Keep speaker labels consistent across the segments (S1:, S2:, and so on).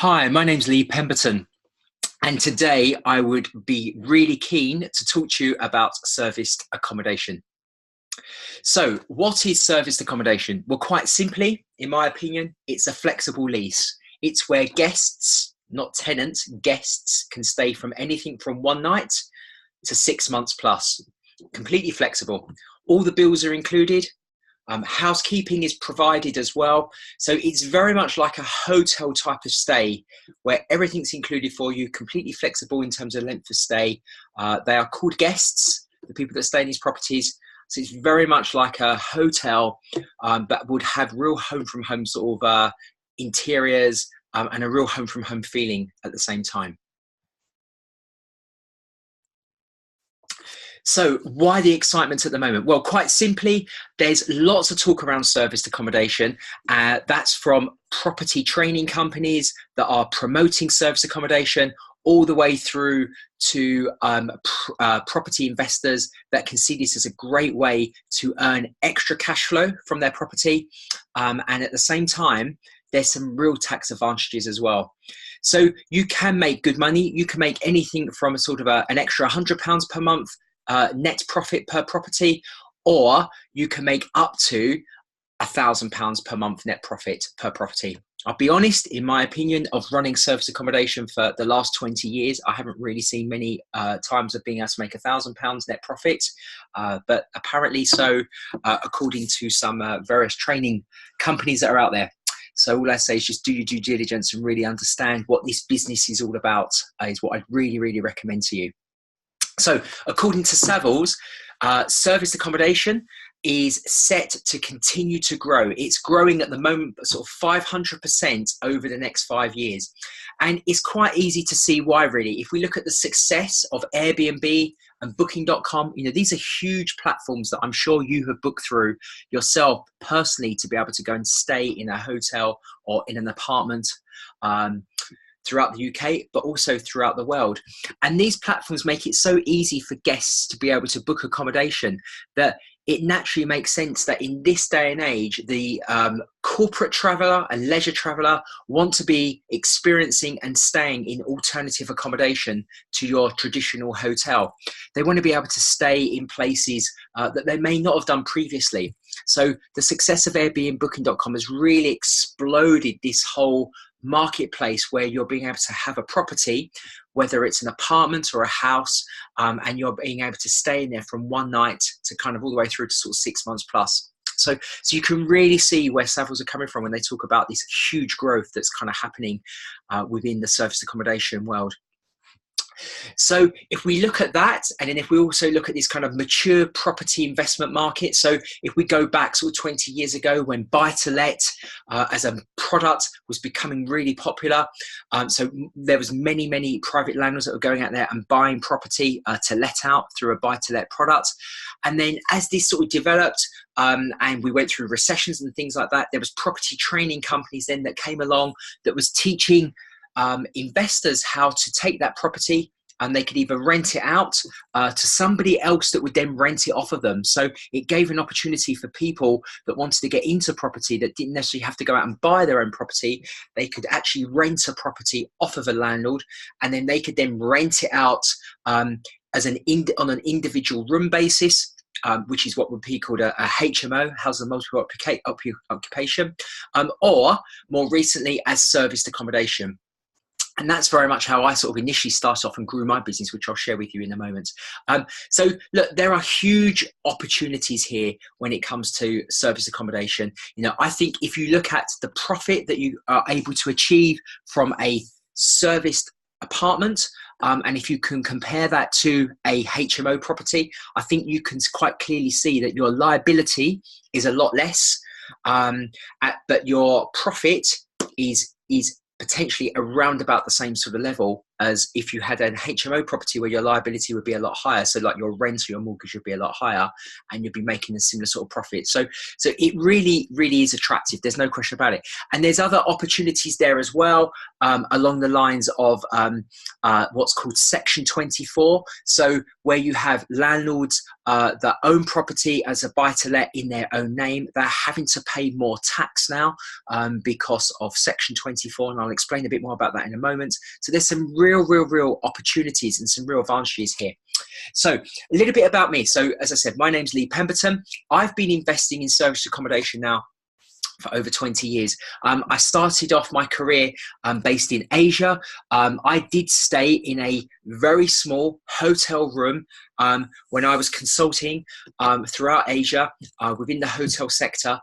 S1: Hi, my name's Lee Pemberton, and today I would be really keen to talk to you about serviced accommodation. So, what is serviced accommodation? Well, quite simply, in my opinion, it's a flexible lease. It's where guests, not tenants, guests can stay from anything from one night to 6 months plus. Completely flexible. All the bills are included. Housekeeping is provided as well. So it's very much like a hotel type of stay where everything's included for you, completely flexible in terms of length of stay. They are called guests, the people that stay in these properties. So it's very much like a hotel, but would have real home from home sort of interiors and a real home from home feeling at the same time. So why the excitement at the moment? Well, quite simply, there's lots of talk around serviced accommodation. That's from property training companies that are promoting serviced accommodation all the way through to property investors that can see this as a great way to earn extra cash flow from their property. And at the same time, there's some real tax advantages as well. So you can make good money. You can make anything from a sort of an extra £100 per month net profit per property, or you can make up to £1,000 per month net profit per property. I'll be honest, in my opinion, of running service accommodation for the last 20 years, I haven't really seen many times of being able to make £1,000 net profit, but apparently so, according to some various training companies that are out there. So all I say is just do your due diligence and really understand what this business is all about, is what I'd really, really recommend to you. So according to Savills, serviced accommodation is set to continue to grow. It's growing at the moment, sort of 500% over the next 5 years. And it's quite easy to see why, really. If we look at the success of Airbnb and Booking.com, these are huge platforms that I'm sure you have booked through yourself personally to be able to go and stay in a hotel or in an apartment throughout the UK, but also throughout the world. And these platforms make it so easy for guests to be able to book accommodation that it naturally makes sense that in this day and age, the corporate traveller and leisure traveller want to be experiencing and staying in alternative accommodation to your traditional hotel. They want to be able to stay in places that they may not have done previously. So the success of Airbnb, Booking.com has really exploded this whole marketplace where you're being able to have a property, whether it's an apartment or a house, and you're being able to stay in there from one night to kind of all the way through to sort of 6 months plus. So you can really see where Savills are coming from when they talk about this huge growth that's kind of happening within the serviced accommodation world. So if we look at that, and then if we also look at this kind of mature property investment market, so if we go back sort of 20 years ago when buy-to-let as a product was becoming really popular, so there was many private landlords that were going out there and buying property to let out through a buy-to-let product. And then as this sort of developed, and we went through recessions and things like that, there was property training companies then that came along that was teaching investors how to take that property, and they could either rent it out to somebody else that would then rent it off of them. So it gave an opportunity for people that wanted to get into property that didn't necessarily have to go out and buy their own property. They could actually rent a property off of a landlord, and then they could then rent it out as on an individual room basis. Which is what would be called a HMO, housing and multiple occupation, or more recently as serviced accommodation. And that's very much how I sort of initially started off and grew my business, which I'll share with you in a moment. So look, there are huge opportunities here when it comes to serviced accommodation. I think if you look at the profit that you are able to achieve from a serviced apartment, and if you can compare that to a HMO property, I think you can quite clearly see that your liability is a lot less, but your profit is potentially around about the same sort of level as if you had an HMO property where your liability would be a lot higher. So like your rent or your mortgage would be a lot higher, and you'd be making a similar sort of profit. So it really, really is attractive. There's no question about it. And there's other opportunities there as well, along the lines of what's called Section 24. So where you have landlords that own property as a buy-to-let in their own name, they're having to pay more tax now because of Section 24, and I'll explain a bit more about that in a moment. So there's some real opportunities and some real advantages here. So a little bit about me. So as I said, my name's Lee Pemberton. I've been investing in serviced accommodation now for over 20 years. I started off my career based in Asia. I did stay in a very small hotel room when I was consulting throughout Asia within the hotel sector,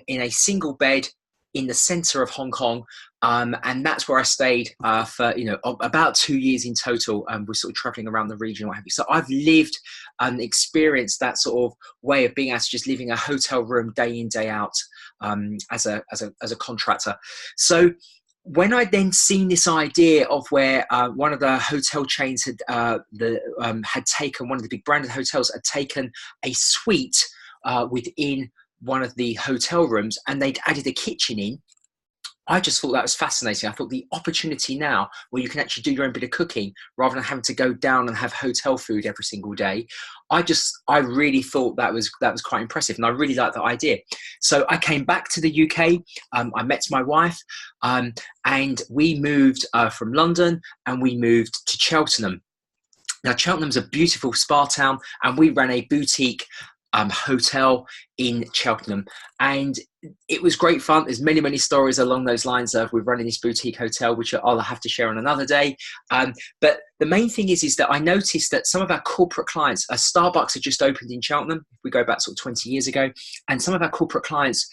S1: in a single bed in the center of Hong Kong. And that's where I stayed for, about 2 years in total. We're sort of traveling around the region, what have you. So I've lived and experienced that sort of way of being able to just live in a hotel room day in, day out as a contractor. So when I then seen this idea of where one of the hotel chains had taken, one of the big branded hotels had taken a suite within one of the hotel rooms, and they'd added a kitchen in, I just thought that was fascinating. I thought the opportunity now where you can actually do your own bit of cooking rather than having to go down and have hotel food every single day. I really thought that was quite impressive, and I really liked the idea. So I came back to the UK. I met my wife, and we moved from London, and we moved to Cheltenham. Now, Cheltenham's a beautiful spa town, and we ran a boutique hotel in Cheltenham, and it was great fun. There's many stories along those lines of we're running this boutique hotel, which I'll have to share on another day. But the main thing is that I noticed that some of our corporate clients, Starbucks had just opened in Cheltenham, if we go back sort of 20 years ago, and some of our corporate clients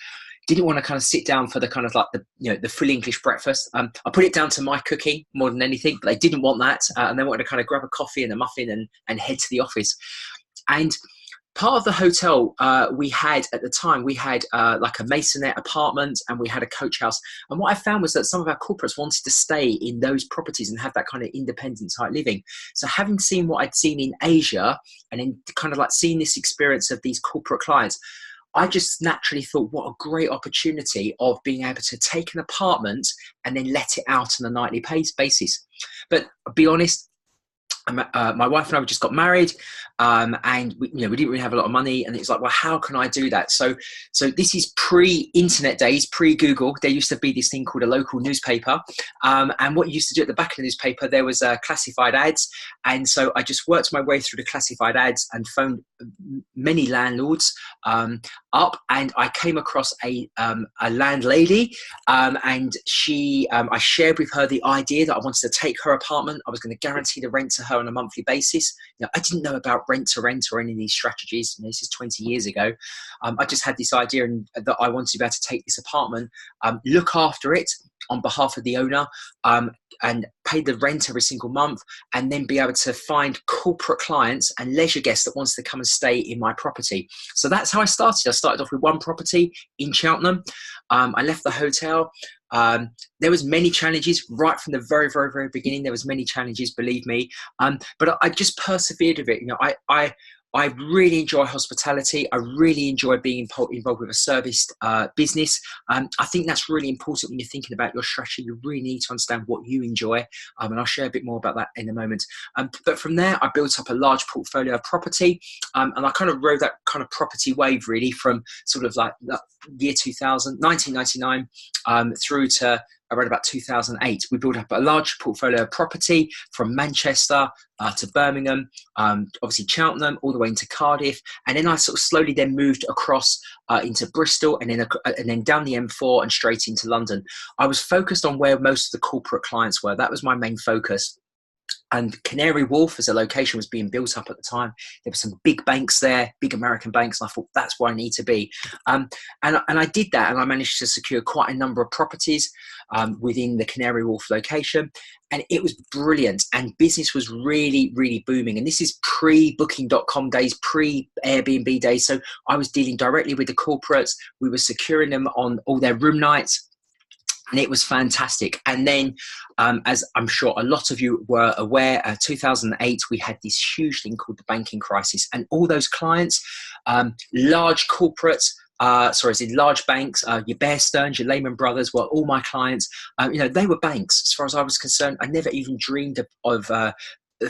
S1: didn't want to kind of sit down for the kind of like the full English breakfast. I put it down to my cooking more than anything, but they didn't want that, and they wanted to kind of grab a coffee and a muffin and head to the office. And part of the hotel we had at the time, we had like a maisonette apartment, and we had a coach house. And what I found was that some of our corporates wanted to stay in those properties and have that kind of independent type living. So having seen what I'd seen in Asia, and then kind of like seeing this experience of these corporate clients, I just naturally thought, what a great opportunity of being able to take an apartment and then let it out on a nightly basis. But I'll be honest, my wife and I just got married, and we didn't really have a lot of money, and it's like, well, how can I do that? So this is pre-internet days, pre-Google. There used to be this thing called a local newspaper, and what you used to do at the back of the newspaper, there was classified ads, and so I just worked my way through the classified ads and phoned many landlords up, and I came across a landlady, and I shared with her the idea that I wanted to take her apartment. I was going to guarantee the rent to her on a monthly basis. I didn't know about rent to rent or any of these strategies. This is 20 years ago. I just had this idea that I wanted to be able to take this apartment, look after it on behalf of the owner, and pay the rent every single month, and then be able to find corporate clients and leisure guests that wants to come and stay in my property. So that's how I started. I started off with one property in Cheltenham. I left the hotel. There was many challenges right from the very beginning. There was many challenges, believe me. But I just persevered with it. I really enjoy hospitality. I really enjoy being involved with a serviced business. I think that's really important when you're thinking about your strategy. You really need to understand what you enjoy, and I'll share a bit more about that in a moment. But from there, I built up a large portfolio of property, and I kind of rode that kind of property wave really from sort of like the year 1999, through to around about 2008. We built up a large portfolio of property from Manchester to Birmingham, obviously Cheltenham, all the way into Cardiff. And then I sort of slowly then moved across into Bristol, and then down the M4 and straight into London. I was focused on where most of the corporate clients were. That was my main focus. And Canary Wharf as a location was being built up at the time. There were some big banks there, big American banks, and I thought that's where I need to be. And I did that, and I managed to secure quite a number of properties within the Canary Wharf location. And it was brilliant, and business was really booming. And this is pre-booking.com days, pre-Airbnb days. So I was dealing directly with the corporates. We were securing them on all their room nights. And it was fantastic. And then, as I'm sure a lot of you were aware, 2008, we had this huge thing called the banking crisis. And all those clients, large corporates, large banks, your Bear Stearns, your Lehman Brothers were all my clients. They were banks as far as I was concerned. I never even dreamed of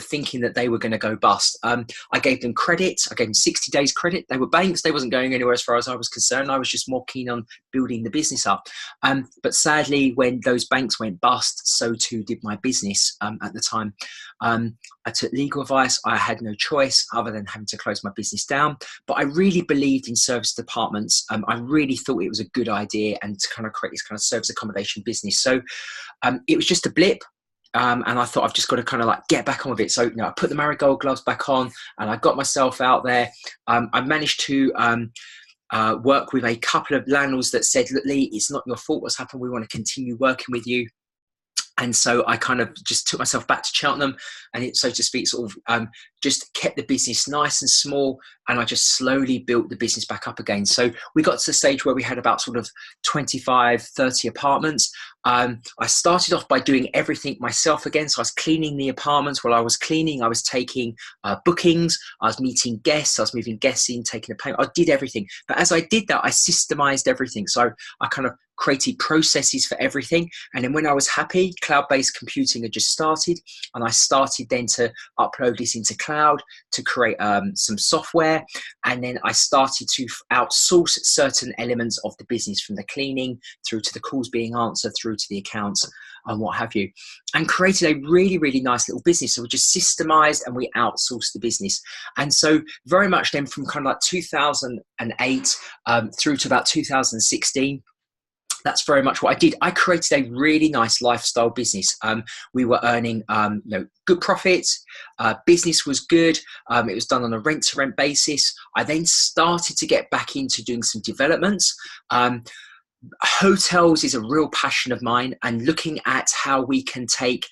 S1: thinking that they were going to go bust. I gave them credit. I gave them 60 days credit. They were banks. They wasn't going anywhere as far as I was concerned. I was just more keen on building the business up. But sadly, when those banks went bust, so too did my business at the time. I took legal advice. I had no choice other than having to close my business down. But I really believed in service departments. I really thought it was a good idea and to kind of create this kind of service accommodation business. So it was just a blip. And I thought I've just got to kind of like get back on with it. So, I put the marigold gloves back on and I got myself out there. I managed to work with a couple of landlords that said, look, Lee, it's not your fault what's happened. We want to continue working with you. And so I kind of just took myself back to Cheltenham and it, so to speak, sort of just kept the business nice and small. And I just slowly built the business back up again. So we got to the stage where we had about sort of 25, 30 apartments. I started off by doing everything myself again. So I was cleaning the apartments. While I was cleaning, I was taking bookings. I was meeting guests. I was moving guests in, taking a payment. I did everything. But as I did that, I systemized everything. So I kind of created processes for everything. And then when I was happy, cloud-based computing had just started. And I started then to upload this into cloud to create some software. And then I started to outsource certain elements of the business, from the cleaning through to the calls being answered, through to the accounts and what have you, and created a really, really nice little business. So we just systemized and we outsourced the business. And so very much then from kind of like 2008 through to about 2016, that's very much what I did. I created a really nice lifestyle business. We were earning good profits. Business was good. It was done on a rent-to-rent basis. I then started to get back into doing some developments. Hotels is a real passion of mine, and looking at how we can take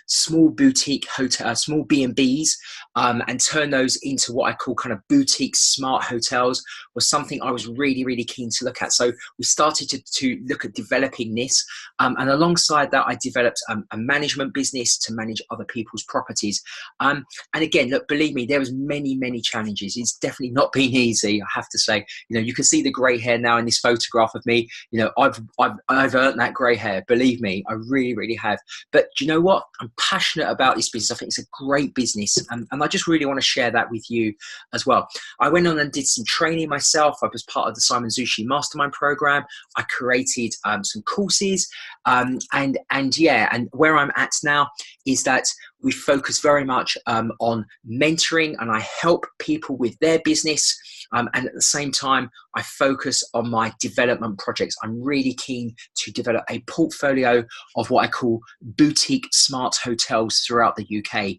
S1: small boutique hotel, small B&Bs, and turn those into what I call kind of boutique smart hotels was something I was really, really keen to look at. So we started to look at developing this, and alongside that, I developed a management business to manage other people's properties. And again, look, believe me, there was many, many challenges. It's definitely not been easy, I have to say. You can see the grey hair now in this photograph of me. I've earned that grey hair. Believe me, I really, really have. But do you know what? I'm passionate about this business. I think it's a great business, and I just really want to share that with you as well. I went on and did some training myself. I was part of the Simon Zushi Mastermind program. I created some courses, and where I'm at now is that we focus very much on mentoring, and I help people with their business. And at the same time, I focus on my development projects. I'm really keen to develop a portfolio of what I call boutique smart hotels throughout the UK.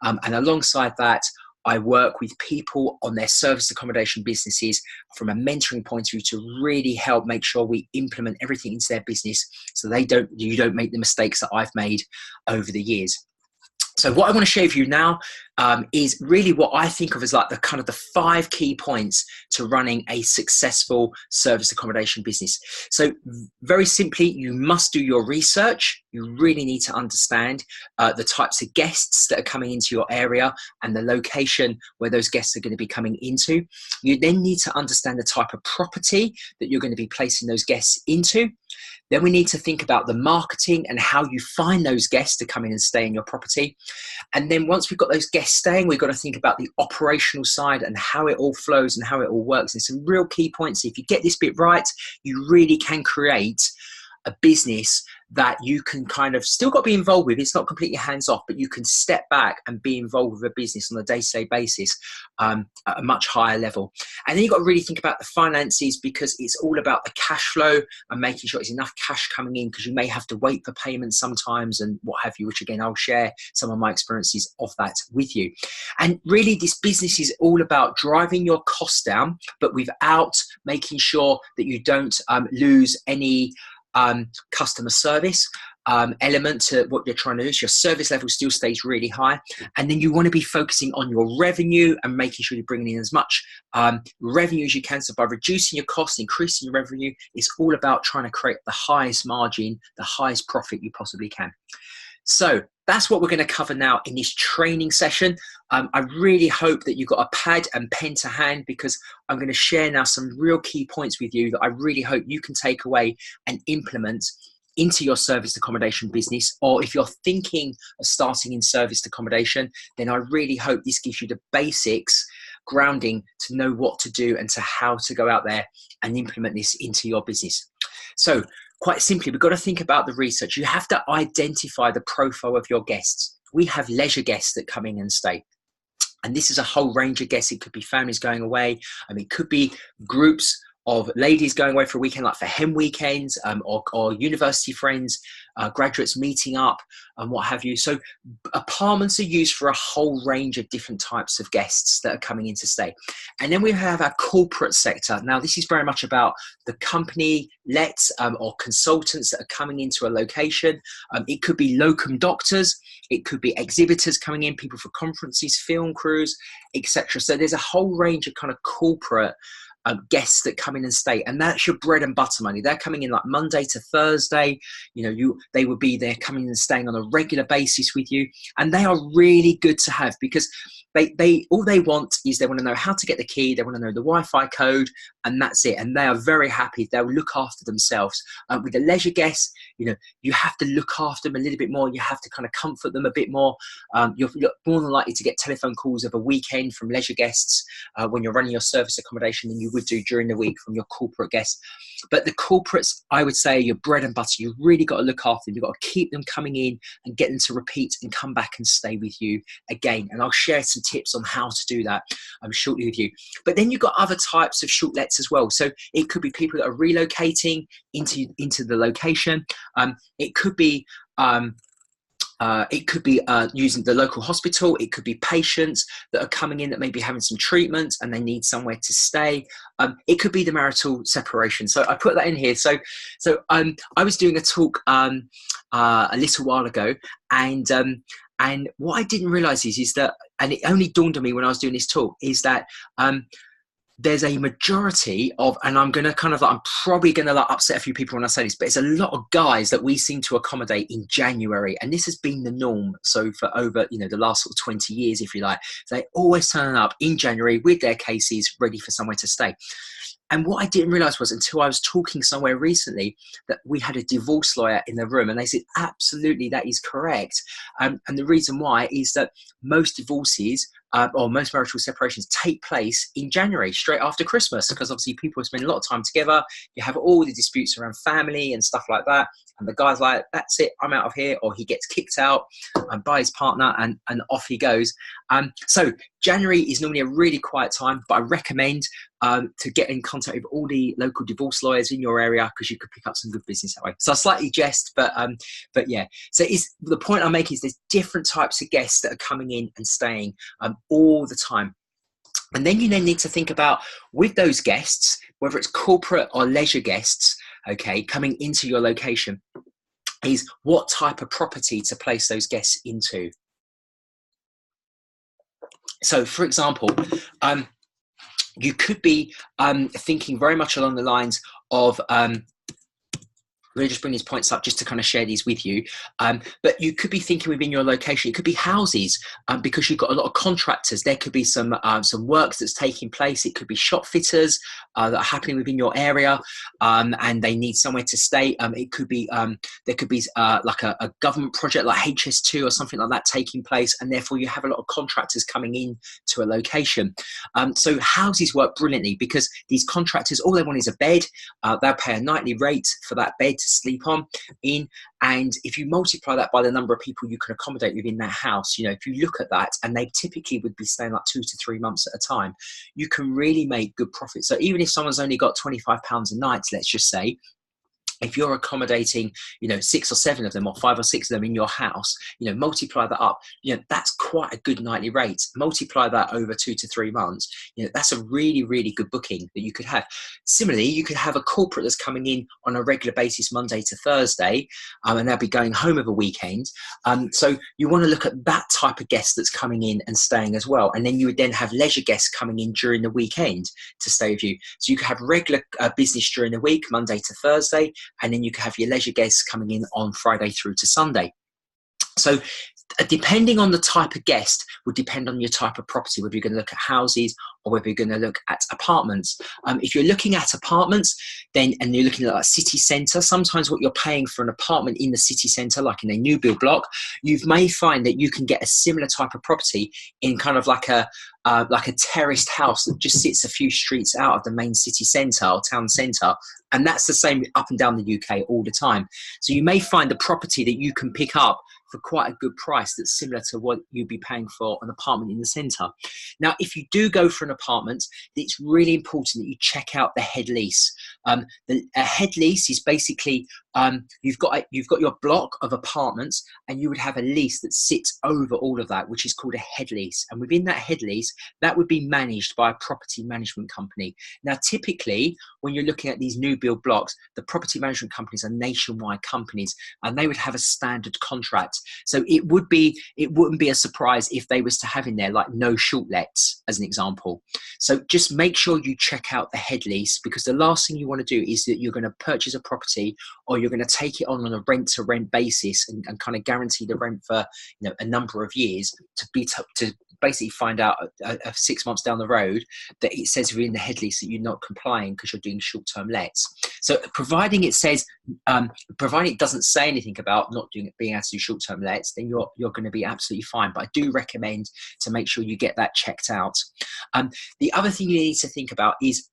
S1: And alongside that, I work with people on their service accommodation businesses from a mentoring point of view to really help make sure we implement everything into their business so you don't make the mistakes that I've made over the years. So what I want to share with you now is really what I think of as like the 5 key points to running a successful service accommodation business. So very simply, you must do your research. You really need to understand the types of guests that are coming into your area and the location where those guests are going to be coming into. You then need to understand the type of property that you're going to be placing those guests into. Then we need to think about the marketing and how you find those guests to come in and stay in your property. And then once we've got those guests staying, we've got to think about the operational side and how it all flows and how it all works. And some real key points. If you get this bit right, you really can create a business that you can kind of still got to be involved with. It's not completely hands off, but you can step back and be involved with a business on a day-to-day basis at a much higher level. And then you've got to really think about the finances, because it's all about the cash flow and making sure there's enough cash coming in, because you may have to wait for payments sometimes and what have you, which again, I'll share some of my experiences of that with you. And really this business is all about driving your costs down, but without making sure that you don't lose any customer service. element to what you're trying to do. So your service level still stays really high. And then you want to be focusing on your revenue and making sure you're bringing in as much revenue as you can. So by reducing your costs, increasing your revenue, it's all about trying to create the highest margin, the highest profit you possibly can. So that's what we're going to cover now in this training session. I really hope that you've got a pad and pen to hand, because I'm going to share now some real key points with you that I really hope you can take away and implement into your serviced accommodation business. Or if you're thinking of starting in serviced accommodation, then I really hope this gives you the basics grounding to know what to do and to how to go out there and implement this into your business. So quite simply, we've got to think about the research. You have to identify the profile of your guests. We have leisure guests that come in and stay. And this is a whole range of guests. It could be families going away. It could be groups of ladies going away for a weekend, like for hen weekends, or university friends, graduates meeting up and what have you. So apartments are used for a whole range of different types of guests that are coming in to stay. And then we have our corporate sector. Now, this is very much about the company lets or consultants that are coming into a location. It could be locum doctors. It could be exhibitors coming in, people for conferences, film crews, etc. So there's a whole range of kind of corporate guests that come in and stay, and that's your bread and butter money. They're coming in like Monday to Thursday. They would be there coming and staying on a regular basis with you, and they are really good to have, because they all they want is they want to know how to get the key, they want to know the Wi-Fi code, and that's it. And they are very happy. They'll look after themselves. With the leisure guests, you have to look after them a little bit more. You have to kind of comfort them a bit more. You're more than likely to get telephone calls of a weekend from leisure guests when you're running your service accommodation than you would do during the week from your corporate guests. But the corporates, I would say, your bread and butter. You've really got to look after them. You've got to keep them coming in and get them to repeat and come back and stay with you again. And I'll share some tips on how to do that shortly with you. But then you've got other types of short lets as well. So it could be people that are relocating into the location. It could be using the local hospital. It could be patients that are coming in that may be having some treatment and they need somewhere to stay. It could be the marital separation. So I put that in here. So I was doing a talk a little while ago, and what I didn't realize is that, and it only dawned on me when I was doing this talk, is that there's a majority of, and I'm probably going to upset a few people when I say this, but it's a lot of guys that we seem to accommodate in January. And this has been the norm. So for over, the last sort of 20 years, if you like, they always turn up in January with their cases ready for somewhere to stay. And what I didn't realize was, until I was talking somewhere recently, that we had a divorce lawyer in the room, and they said, absolutely, that is correct. And the reason why is that most divorces or most marital separations take place in January, straight after Christmas, because obviously people spend a lot of time together. You have all the disputes around family and stuff like that. And the guy's like, that's it, I'm out of here. Or he gets kicked out by his partner, and off he goes. So January is normally a really quiet time, but I recommend to get in contact with all the local divorce lawyers in your area, because you could pick up some good business that way. So I slightly jest, but yeah. So the point I'm making is there's different types of guests that are coming in and staying all the time. And then you need to think about, with those guests, whether it's corporate or leisure guests, okay, coming into your location, is what type of property to place those guests into. So, for example, you could be thinking very much along the lines of, let me just bring these points up just to kind of share these with you. But you could be thinking within your location, it could be houses, because you've got a lot of contractors. There could be some works that's taking place. It could be shop fitters that are happening within your area, and they need somewhere to stay. It could be, there could be like a government project like HS2 or something like that taking place, and therefore you have a lot of contractors coming in to a location. So houses work brilliantly, because these contractors, all they want is a bed. They'll pay a nightly rate for that bed to sleep in, and if you multiply that by the number of people you can accommodate within that house, if you look at that, and they typically would be staying like 2 to 3 months at a time, you can really make good profit. So even if someone's only got £25 a night, let's just say, if you're accommodating, 6 or 7 of them or 5 or 6 of them in your house, multiply that up, that's quite a good nightly rate. Multiply that over 2 to 3 months, that's a really, really good booking that you could have. Similarly, you could have a corporate that's coming in on a regular basis, Monday to Thursday, and they'll be going home over weekend. So you want to look at that type of guest that's coming in and staying as well. And then you would then have leisure guests coming in during the weekend to stay with you. So you could have regular business during the week, Monday to Thursday, and then you can have your leisure guests coming in on Friday through to Sunday. So depending on the type of guest would depend on your type of property, whether you're going to look at houses or whether you're going to look at apartments. If you're looking at apartments, and you're looking at like city centre, sometimes what you're paying for an apartment in the city centre, like in a new build block, you may find that you can get a similar type of property in kind of like a terraced house that just sits a few streets out of the main city centre or town centre. And that's the same up and down the UK all the time. So you may find a property that you can pick up for quite a good price that's similar to what you'd be paying for an apartment in the centre. Now, if you do go for an apartment, it's really important that you check out the head lease. A head lease is basically you've got your block of apartments, and you would have a lease that sits over all of that, which is called a head lease. And within that head lease, that would be managed by a property management company. Now, typically, when you're looking at these new build blocks, the property management companies are nationwide companies, and they would have a standard contract. So it wouldn't be a surprise if they was to have in there like no short lets, as an example. So just make sure you check out the head lease, because the last thing you want to do is that you're going to purchase a property, or you're going to take it on a rent to rent basis and kind of guarantee the rent for a number of years to basically find out 6 months down the road that it says within the head lease that you're not complying because you're doing short-term lets. So providing it doesn't say anything about not being able to do short-term lets, then you're going to be absolutely fine. But I do recommend to make sure you get that checked out. The other thing you need to think about is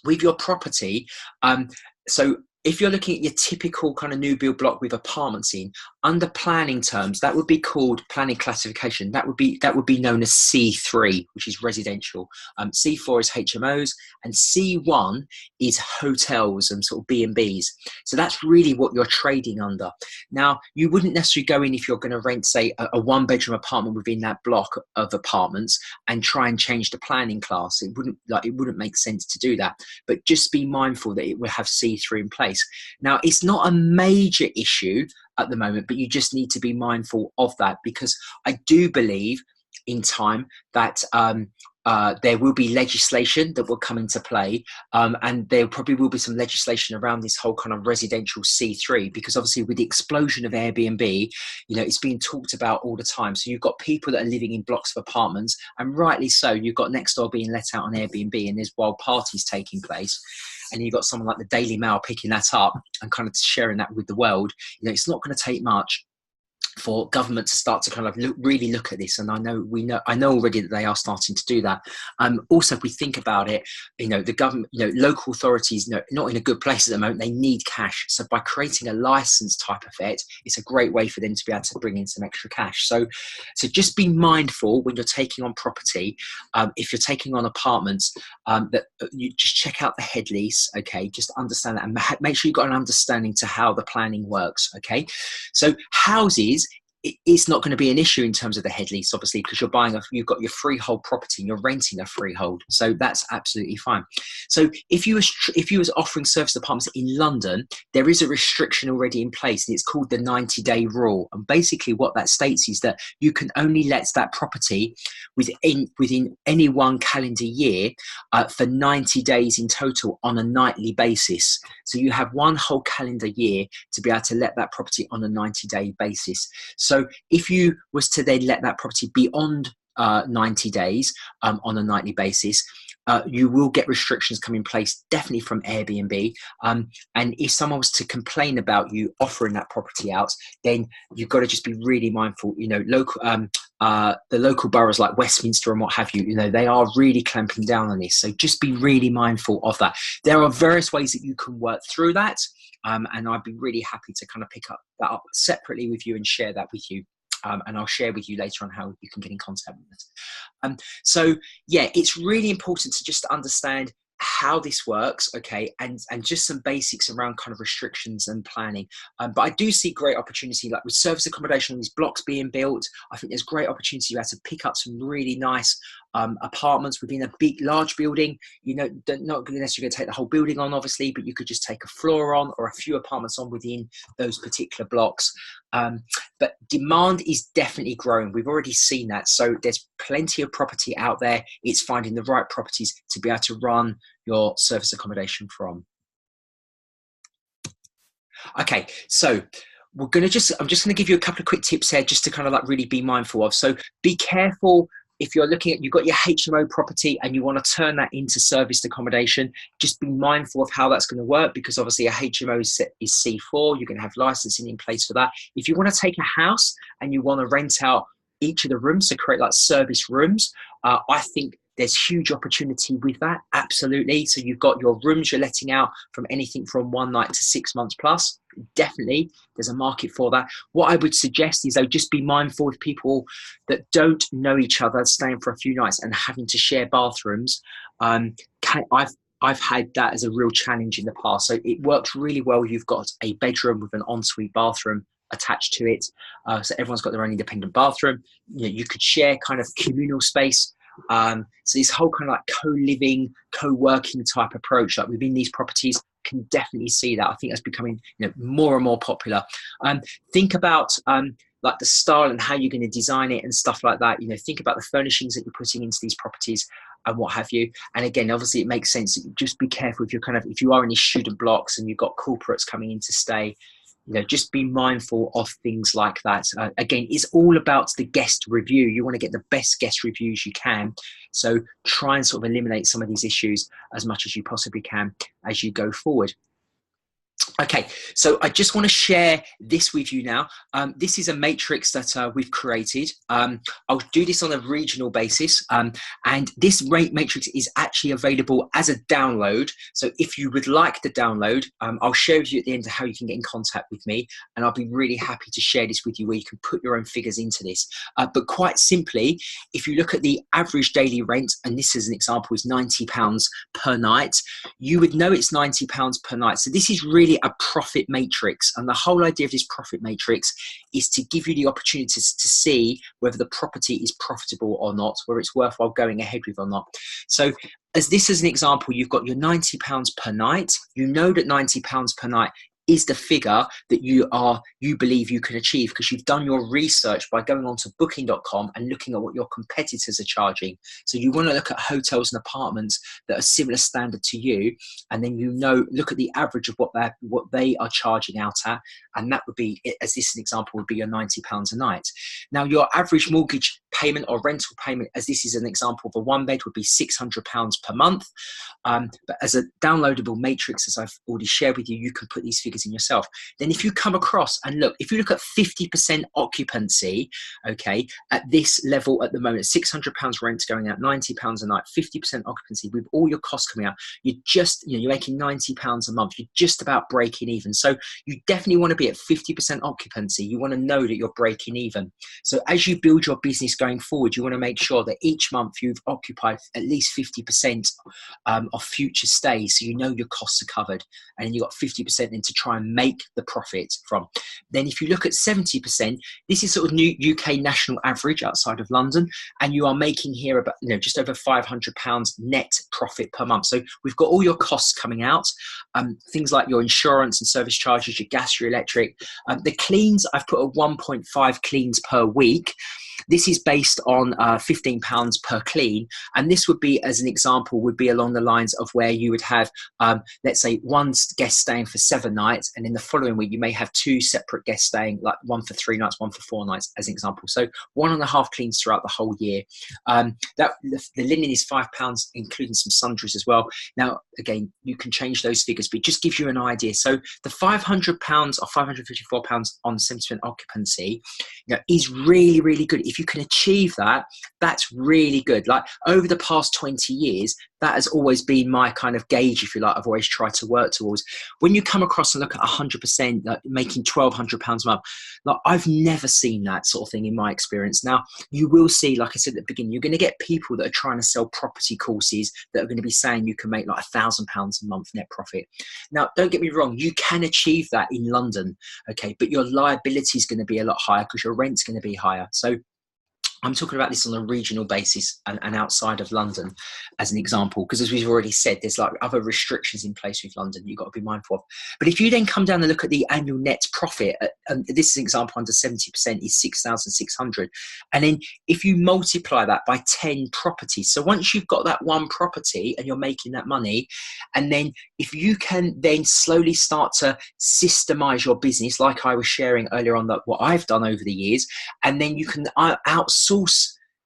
S1: with your property. So if you're looking at your typical kind of new build block with apartments in, under planning terms, that would be called planning classification. That would be known as C3, which is residential. C4 is HMOs, and C1 is hotels and sort of B&Bs. So that's really what you're trading under. Now, you wouldn't necessarily go in if you're going to rent, say, a one-bedroom apartment within that block of apartments and try and change the planning class. It wouldn't make sense to do that. But just be mindful that it will have C3 in place. Now, it's not a major issue at the moment, but you just need to be mindful of that, because I do believe in time that there will be legislation that will come into play, and there probably will be some legislation around this whole kind of residential C3, because obviously with the explosion of Airbnb, it's being talked about all the time. So you've got people that are living in blocks of apartments, and rightly so. You've got next door being let out on Airbnb, and there's wild parties taking place. And you've got someone like the Daily Mail picking that up and kind of sharing that with the world. It's not going to take much for government to start to kind of really look at this, and I know already that they are starting to do that. Also, if we think about it, the government, local authorities, not in a good place at the moment. They need cash, so by creating a license type effect, it's a great way for them to be able to bring in some extra cash. So just be mindful when you're taking on property. If you're taking on apartments, that you just check out the head lease. Okay, just understand that, and make sure you've got an understanding to how the planning works. Okay, so houses, it's not going to be an issue in terms of the head lease, obviously, because you've got your freehold property and you're renting a freehold, so that's absolutely fine. So if you was offering serviced apartments in London, there is a restriction already in place, and it's called the 90-day rule. And basically, what that states is that you can only let that property within any one calendar year for 90 days in total on a nightly basis. So you have one whole calendar year to be able to let that property on a 90-day basis. So if you was to then let that property beyond 90 days on a nightly basis, you will get restrictions come in place, definitely from Airbnb. And if someone was to complain about you offering that property out, then you've got to just be really mindful. The local boroughs like Westminster and what have you, they are really clamping down on this. So just be really mindful of that. There are various ways that you can work through that. And I'd be really happy to kind of pick that up separately with you and share that with you. And I'll share with you later on how you can get in contact with us. So yeah, it's really important to just understand how this works, okay, and just some basics around kind of restrictions and planning. But I do see great opportunity, like with service accommodation, these blocks being built. I think there's great opportunity to pick up some really nice apartments within a large building. You know, not unless you're going to take the whole building on, obviously, but you could just take a floor on or a few apartments on within those particular blocks. But demand is definitely growing. We've already seen that. So there's plenty of property out there. It's finding the right properties to be able to run your service accommodation from. Okay, so I'm just going to give you a couple of quick tips here just to kind of like really be mindful of. So be careful if you're looking at, you've got your HMO property and you want to turn that into serviced accommodation. Just be mindful of how that's going to work, because obviously a HMO is C4. You're going to have licensing in place for that. If you want to take a house and you want to rent out each of the rooms, so create like service rooms, I think there's huge opportunity with that. Absolutely. So you've got your rooms you're letting out from anything from 1 night to 6 months plus. Definitely, there's a market for that. What I would suggest is, though, just be mindful of people that don't know each other, staying for a few nights and having to share bathrooms. I've had that as a real challenge in the past. So it works really well. You've got a bedroom with an ensuite bathroom attached to it. So everyone's got their own independent bathroom. You know, you could share kind of communal space. So this whole kind of like co-living, co-working type approach, like within these properties, can definitely see that. I think that's becoming, you know, more and more popular. Think about like the style and how you're going to design it and stuff like that. You know, think about the furnishings that you're putting into these properties and what have you. And again, obviously, it makes sense that you just be careful if you are in these student blocks and you've got corporates coming in to stay. You know, just be mindful of things like that. Again, it's all about the guest review. You want to get the best guest reviews you can. So try and sort of eliminate some of these issues as much as you possibly can as you go forward. Okay, so I just want to share this with you now. This is a matrix that we've created. I'll do this on a regional basis, and this matrix is actually available as a download. So if you would like the download, I'll share with you at the end of how you can get in contact with me, and I'll be really happy to share this with you where you can put your own figures into this. But quite simply, if you look at the average daily rent, and this as an example is £90 per night, you would know it's £90 per night. So this is really a profit matrix, and the whole idea of this profit matrix is to give you the opportunities to see whether the property is profitable or not, whether it's worthwhile going ahead with or not. So as an example, you've got your £90 per night. You know that £90 per night is the figure that you believe you can achieve, because you've done your research by going on to booking.com and looking at what your competitors are charging. So you want to look at hotels and apartments that are similar standard to you, and then look at the average of what they are charging out at, and that would be, as this an example, would be your £90 a night. Now your average mortgage payment or rental payment, as this is an example of a one bed, would be £600 per month. But as a downloadable matrix, as I've already shared with you, you can put these figures in yourself. Then if you come across and if you look at 50% occupancy, okay, at this level at the moment, £600 rent going out, £90 a night, 50% occupancy with all your costs coming out, you're making £90 a month. You're just about breaking even. So you definitely want to be at 50% occupancy. You want to know that you're breaking even. So as you build your business going forward, you want to make sure that each month you've occupied at least 50% of future stays, so you know your costs are covered, and then you've got 50% in to try and make the profit from. Then if you look at 70%, this is sort of new UK national average outside of London, and you are making here about just over £500 net profit per month. So we've got all your costs coming out, things like your insurance and service charges, your gas, your electric. The cleans, I've put a 1.5 cleans per week. This is based on £15 per clean, and this would be, as an example, would be along the lines of where you would have, let's say, one guest staying for 7 nights, and in the following week you may have 2 separate guests staying, like one for 3 nights, one for 4 nights, as an example. So 1.5 cleans throughout the whole year. The linen is £5, including some sundries as well. Now, again, you can change those figures, but it just gives you an idea. So the £500 or £554 on 70% occupancy, is really, really good. If you can achieve that, that's really good. Like over the past 20 years, That has always been my kind of gauge, if you like. I've always tried to work towards. When you come across and look at 100%, like making £1,200 a month, like I've never seen that sort of thing in my experience. Now, you will see, like I said at the beginning, you're going to get people that are trying to sell property courses that are going to be saying you can make like £1,000 a month net profit. Now, don't get me wrong, you can achieve that in London, okay, but your liability is going to be a lot higher because your rent's going to be higher. So I'm talking about this on a regional basis and outside of London as an example, because as we've already said, there's like other restrictions in place with London you've got to be mindful of. But if you then come down and look at the annual net profit, and this is an example under 70% is 6,600. And then if you multiply that by 10 properties, so once you've got that one property and you're making that money, and then if you can then slowly start to systemize your business, like I was sharing earlier on, that what I've done over the years, and then you can outsource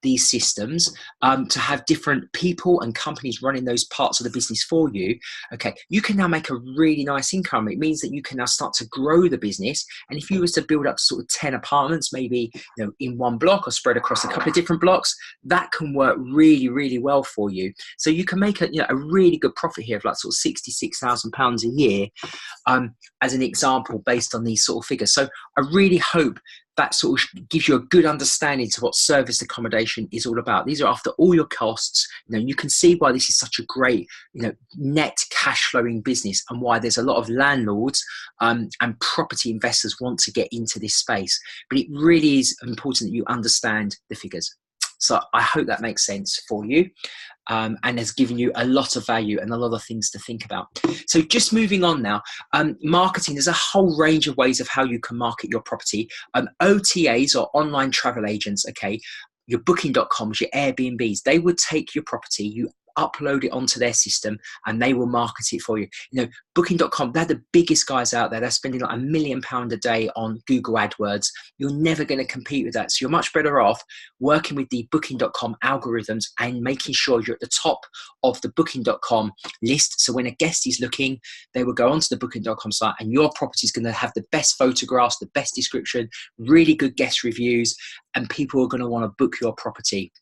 S1: these systems to have different people and companies running those parts of the business for you, okay, you can now make a really nice income. It means that you can now start to grow the business. And if you was to build up sort of 10 apartments, maybe in one block or spread across a couple of different blocks, that can work really, really well for you. So you can make a really good profit here of like sort of £66,000 a year as an example based on these sort of figures. So I really hope that sort of gives you a good understanding to what serviced accommodation is all about. These are after all your costs. You can see why this is such a great, net cash flowing business, and why there's a lot of landlords and property investors want to get into this space. But it really is important that you understand the figures. So I hope that makes sense for you. And has given you a lot of value and a lot of things to think about. So just moving on now, marketing, there's a whole range of ways of how you can market your property. OTAs, or online travel agents, okay, your booking.coms, your Airbnbs, they would take your property, you upload it onto their system, and they will market it for you. Booking.com, they're the biggest guys out there. They're spending like £1 million a day on Google AdWords. You're never going to compete with that. So you're much better off working with the Booking.com algorithms and making sure you're at the top of the Booking.com list. So when a guest is looking, they will go onto the Booking.com site, and your property is going to have the best photographs, the best description, really good guest reviews, and people are going to want to book your property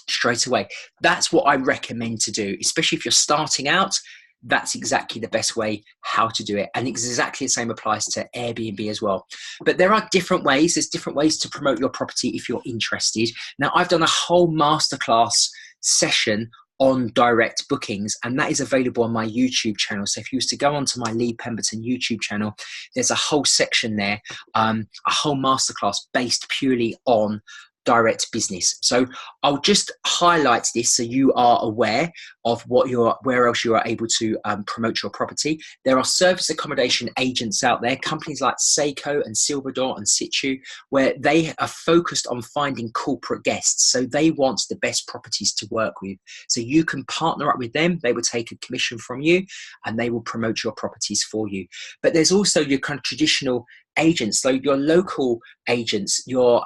S1: straight away. That's what I recommend to do, especially if you're starting out. That's exactly the best way how to do it. And exactly the same applies to Airbnb as well. But there are different ways. There's different ways to promote your property if you're interested. Now, I've done a whole masterclass session on direct bookings, and that is available on my YouTube channel. So if you was to go onto my Lee Pemberton YouTube channel, there's a whole section there, a whole masterclass based purely on direct business. So I'll just highlight this so you are aware of where else you are able to promote your property. There are service accommodation agents out there, companies like Seiko and Silverdor and Situ, where they are focused on finding corporate guests. So they want the best properties to work with. So you can partner up with them. They will take a commission from you, and they will promote your properties for you. But there's also your kind of traditional agents, so your local agents, your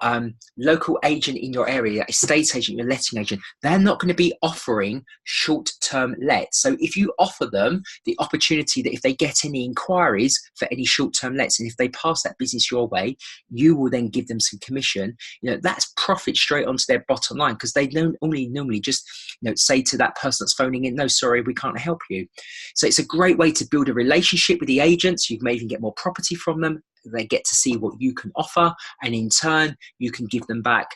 S1: local agent in your area, estate agent, your letting agent, they're not going to be offering short-term lets. So if you offer them the opportunity that if they get any inquiries for any short-term lets, and if they pass that business your way, you will then give them some commission. That's profit straight onto their bottom line, because they don't normally just say to that person that's phoning in, no, sorry, we can't help you. So it's a great way to build a relationship with the agents. You may even get more property from them. They get to see what you can offer, and in turn you can give them back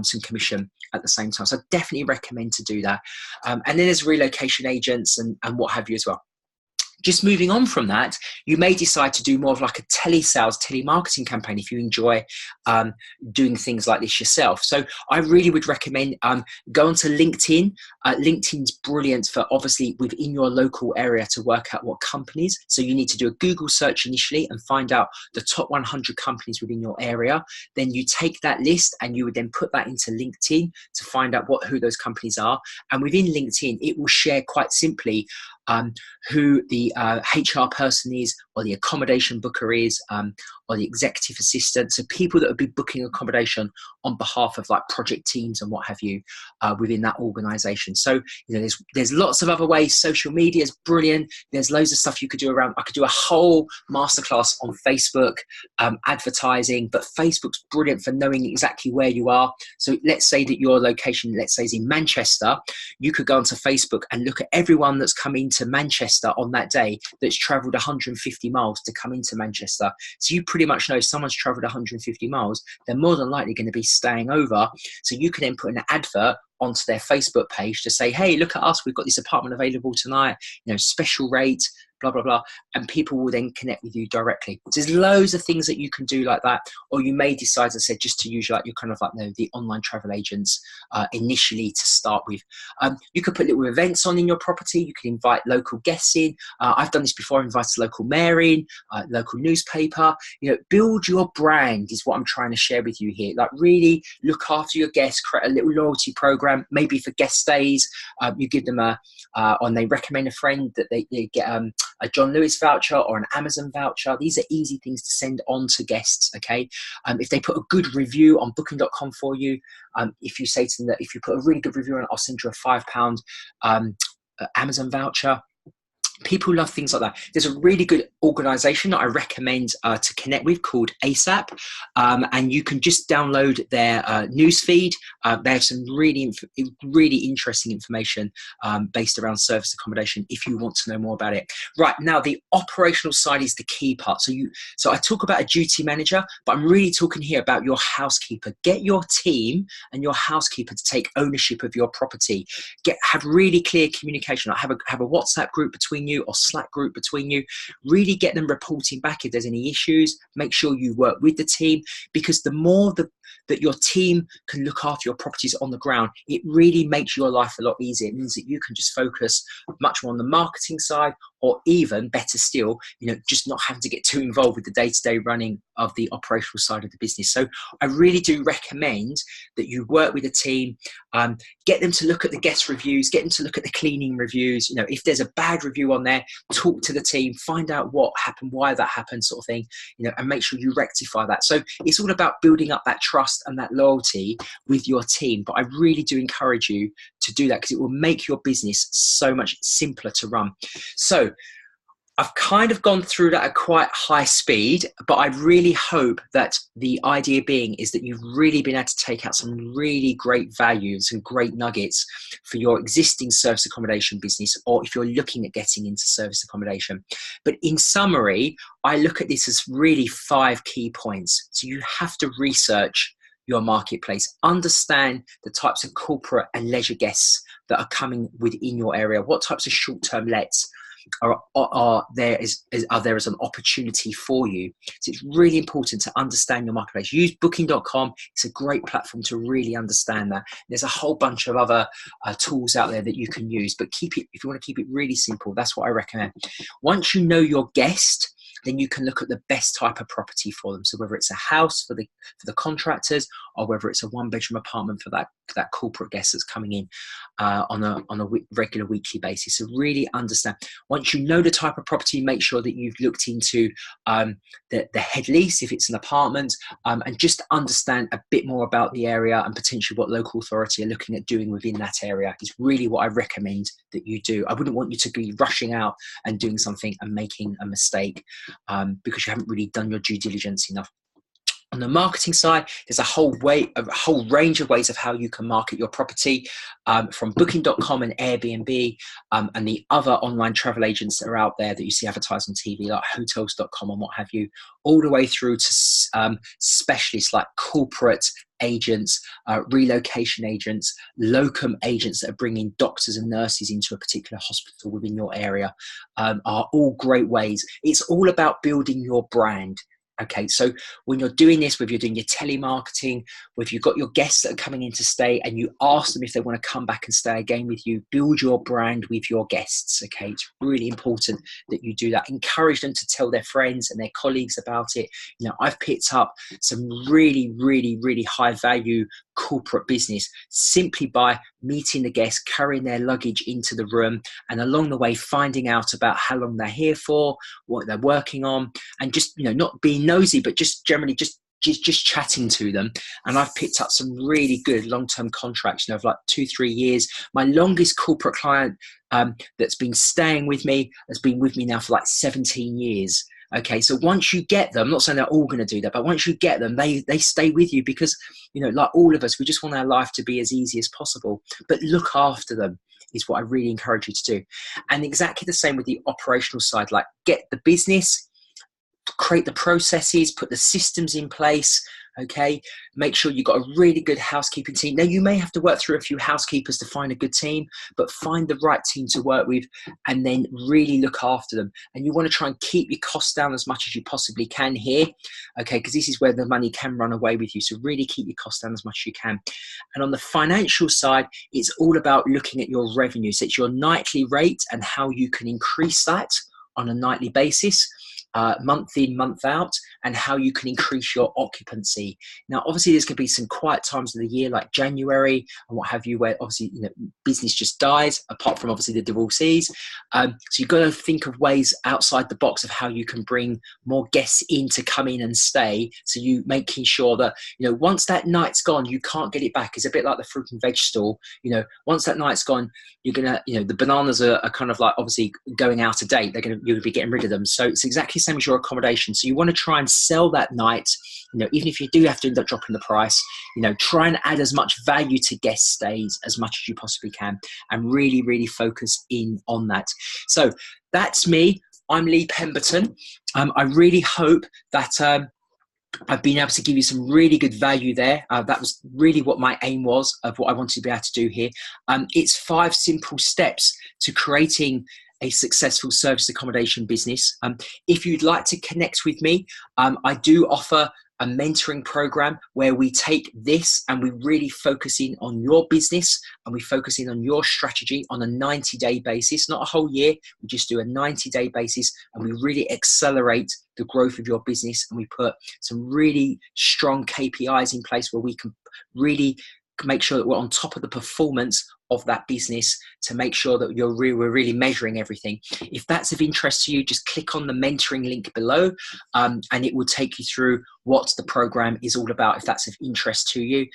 S1: some commission at the same time. So I definitely recommend to do that. And then there's relocation agents and what have you as well. Just moving on from that, you may decide to do more of like a telesales, telemarketing campaign if you enjoy doing things like this yourself. So I really would recommend go onto LinkedIn. LinkedIn's brilliant for obviously within your local area to work out what companies. So you need to do a Google search initially and find out the top 100 companies within your area. Then you take that list and you would then put that into LinkedIn to find out who those companies are. And within LinkedIn, it will share quite simply who the HR person is, or the accommodation booker is, or the executive assistant. So people that would be booking accommodation on behalf of like project teams and what have you within that organization. So, you know, there's lots of other ways. Social media is brilliant. There's loads of stuff you could do around. I could do a whole masterclass on Facebook advertising, but Facebook's brilliant for knowing exactly where you are. So let's say that your location, let's say, is in Manchester. You could go onto Facebook and look at everyone that's come into Manchester on that day that's traveled 150 miles to come into Manchester. So you pretty much know if someone's traveled 150 miles, they're more than likely going to be staying over. So you can then put an advert onto their Facebook page to say, hey, look at us, we've got this apartment available tonight, you know, special rate, blah, blah, blah. And people will then connect with you directly. So there's loads of things that you can do like that. Or you may decide, as I said, just to use like your kind of like, you know, the online travel agents initially to start with. You could put little events on in your property. You can invite local guests in. I've done this before. I've invited a local mayor in, local newspaper. You know, build your brand is what I'm trying to share with you here. Like really look after your guests, create a little loyalty program, maybe for guest stays. You give them and they recommend a friend that they get a John Lewis voucher or an Amazon voucher. These are easy things to send on to guests, okay? If they put a good review on booking.com for you, if you say to them that if you put a really good review on it, I'll send you a £5 Amazon voucher. People love things like that. There's a really good organization that I recommend to connect with called ASAP. And you can just download their news feed. They have some really interesting information based around service accommodation if you want to know more about it. Right, now the operational side is the key part. So I talk about a duty manager, but I'm really talking here about your housekeeper. Get your team and your housekeeper to take ownership of your property. Have really clear communication. Have a WhatsApp group between you or Slack group between you. Really get them reporting back if there's any issues. Make sure you work with the team, because the more that your team can look after your properties on the ground, it really makes your life a lot easier. It means that you can just focus much more on the marketing side, or even better still, you know, just not having to get too involved with the day-to-day running of the operational side of the business. So I really do recommend that you work with a team, get them to look at the guest reviews, get them to look at the cleaning reviews. You know, if there's a bad review on there, talk to the team, find out what happened, why that happened, sort of thing, you know, and make sure you rectify that. So it's all about building up that trust and that loyalty with your team. But I really do encourage you to do that, because it will make your business so much simpler to run. So I've kind of gone through that at quite high speed, but I really hope that the idea being is that you've really been able to take out some really great values and great nuggets for your existing service accommodation business, or if you're looking at getting into service accommodation. But in summary, I look at this as really 5 key points. So you have to research your marketplace, understand the types of corporate and leisure guests that are coming within your area, what types of short-term lets are there as an opportunity for you. So it's really important to understand your marketplace. Use booking.com. It's a great platform to really understand that. There's a whole bunch of other tools out there that you can use, but keep it, if you want to keep it really simple, that's what I recommend. Once you know your guest, then you can look at the best type of property for them. So whether it's a house for the contractors, or whether it's a 1-bedroom apartment for that corporate guest that's coming in on a regular weekly basis. So really understand. Once you know the type of property, make sure that you've looked into the head lease if it's an apartment, and just understand a bit more about the area and potentially what local authority are looking at doing within that area is really what I recommend that you do. I wouldn't want you to be rushing out and doing something and making a mistake because you haven't really done your due diligence enough. On the marketing side, there's a whole range of ways of how you can market your property, from booking.com and Airbnb and the other online travel agents that are out there that you see advertised on TV, like hotels.com and what have you, all the way through to specialists like corporate agents, relocation agents, locum agents that are bringing doctors and nurses into a particular hospital within your area, are all great ways. It's all about building your brand. Okay, so when you're doing this, whether you're doing your telemarketing, whether you've got your guests that are coming in to stay and you ask them if they want to come back and stay again with you, build your brand with your guests. Okay, it's really important that you do that. Encourage them to tell their friends and their colleagues about it. You know, I've picked up some really, really, really high value corporate business simply by meeting the guests, carrying their luggage into the room, and along the way finding out about how long they're here for, what they're working on, and just, you know, not being nosy, but just generally just chatting to them. And I've picked up some really good long-term contracts, you know, of like 2-3 years. My longest corporate client that's been staying with me has been with me now for like 17 years. Okay, so once you get them, I'm not saying they're all going to do that, but once you get them, they stay with you because, you know, like all of us, we just want our life to be as easy as possible. But look after them is what I really encourage you to do. And exactly the same with the operational side, like get the business, create the processes, put the systems in place, okay? Make sure you've got a really good housekeeping team. Now, you may have to work through a few housekeepers to find a good team, but find the right team to work with and then really look after them. And you want to try and keep your costs down as much as you possibly can here, okay? Because this is where the money can run away with you. So really keep your costs down as much as you can. And on the financial side, it's all about looking at your revenue. So it's your nightly rate and how you can increase that on a nightly basis. Month in, month out, and how you can increase your occupancy. Now, obviously, there's going to be some quiet times of the year, like January and what have you, where obviously, you know, business just dies, apart from obviously the divorcees. So you've got to think of ways outside the box of how you can bring more guests in to come in and stay. So you making sure that, you know, once that night's gone, you can't get it back. It's a bit like the fruit and veg stall. You know, once that night's gone, you're gonna, you know, the bananas are kind of like obviously going out of date. You're gonna be getting rid of them. So it's exactly same as your accommodation. So you want to try and sell that night, you know, even if you do have to end up dropping the price, you know, try and add as much value to guest stays as much as you possibly can, and really, really focus in on that. So that's me. I'm Lee Pemberton. I really hope that I've been able to give you some really good value there. That was really what my aim was of what I wanted to be able to do here. It's 5 simple steps to creating a successful service accommodation business. If you'd like to connect with me, I do offer a mentoring program where we take this and we really focus in on your business and we focus in on your strategy on a 90-day basis, not a whole year. We just do a 90-day basis and we really accelerate the growth of your business, and we put some really strong KPIs in place where we can really make sure that we're on top of the performance of that business to make sure that we're really measuring everything. If that's of interest to you, just click on the mentoring link below and it will take you through what the program is all about if that's of interest to you.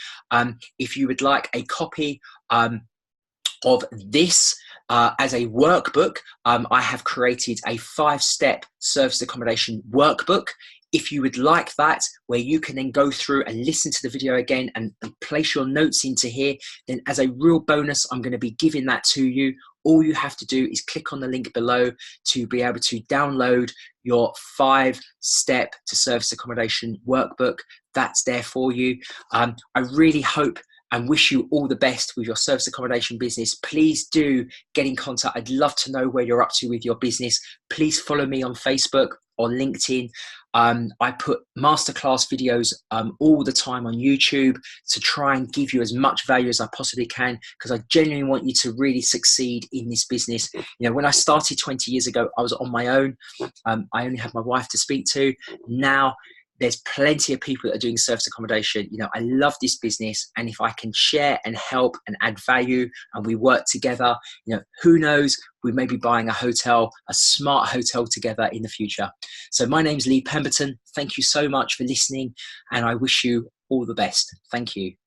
S1: If you would like a copy of this as a workbook, I have created a 5-step service accommodation workbook. If you would like that, where you can then go through and listen to the video again and place your notes into here, then as a real bonus, I'm going to be giving that to you. All you have to do is click on the link below to be able to download your 5-step to service accommodation workbook. That's there for you. I really hope and wish you all the best with your service accommodation business. Please do get in contact. I'd love to know where you're up to with your business. Please follow me on Facebook or LinkedIn. I put masterclass videos all the time on YouTube to try and give you as much value as I possibly can, because I genuinely want you to really succeed in this business. You know, when I started 20 years ago, I was on my own. I only had my wife to speak to. Now, there's plenty of people that are doing service accommodation. You know, I love this business, and if I can share and help and add value and we work together, you know, who knows, we may be buying a hotel, a smart hotel together in the future. So my name's Lee Pemberton. Thank you so much for listening, and I wish you all the best. Thank you.